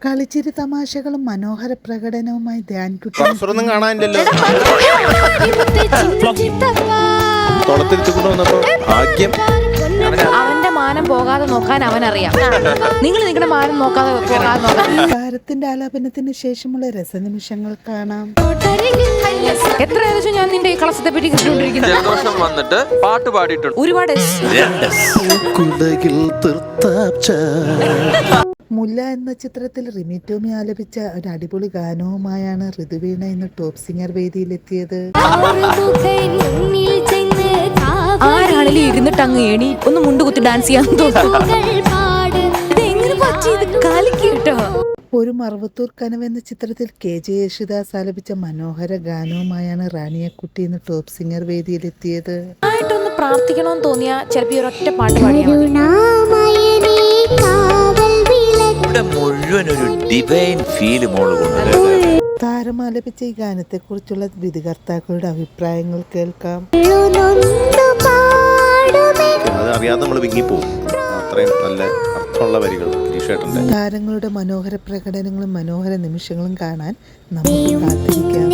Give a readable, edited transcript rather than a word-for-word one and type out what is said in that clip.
കളിച്ചിരി തമാശകളും മനോഹര പ്രകടനവുമായി ധ്യാൻകുട്ടി ട്രാൻസ്ഫറൊന്നും കാണാനില്ലല്ലോ. തൊളത്തിരുത്തിക്കൊണ്ട് വന്നപ്പോ ഭാഗ്യം. അവന്റെ മാനം പോകാതെ നോക്കാൻ അവനറിയാം. നിങ്ങൾ നിങ്ങളുടെ മാനം പോകാതെ നോക്കാൻ. താരത്തിന്റെ ആലാപനത്തിന് ശേഷമുള്ള രസനിമിഷങ്ങൾ കാണാം. എത്ര ഏകദേശം ഞാൻ നിന്റെ ഈ കളസത്തെ പറ്റി കേട്ടുകൊണ്ടിരിക്കുന്നത്. ജലദോഷം വന്നിട്ട് പാട്ട് പാടിയിട്ടുണ്ട് ഒരുപാട്. മുല്ല എന്ന ചിത്രത്തിൽ റിമി ടോമി ആലപിച്ച ഒരു അടിപൊളി ഗാനവുമായാണ് ഋതുവീണ ഇന്ന് ടോപ്പ് സിംഗർ വേദിയിലെത്തിയത്. ആരാണെങ്കിലും ഇരുന്നിട്ട് അങ്ങ് ഏണി ഒന്ന് മുണ്ടുകുത്തി ഡാൻസ് ചെയ്യാൻ തോന്നുന്നു. ഒരു മറവത്തൂർ കനവ് എന്ന ചിത്രത്തിൽ KJ യേശുദാസ് ആലപിച്ച മനോഹര ഗാനവുമായാണ് റാണിയക്കുട്ടി ഇന്ന് ടോപ്പ് സിംഗർ വേദിയിലെത്തിയത്. ആയിട്ടൊന്ന് പ്രാർത്ഥിക്കണമെന്ന് തോന്നിയാ ചിലപ്പോ ഒരൊറ്റ പാട്ട് പാടിയാൽ മുഴുവൻ ഒരു ഡിവൈൻ ഫീല് മോള് കൊണ്ട് താരം ആലപിച്ച ഈ ഗാനത്തെ കുറിച്ചുള്ള വിധികർത്താക്കളുടെ അഭിപ്രായങ്ങൾ കേൾക്കാം. അതറിയാതെ നമ്മൾ വിങ്ങിപ്പോവും. അത്രയും നല്ല അർത്ഥമുള്ള വരികൾ താരങ്ങളുടെ മനോഹര പ്രകടനങ്ങളും മനോഹര നിമിഷങ്ങളും കാണാൻ നമുക്ക് കാത്തിരിക്കാം.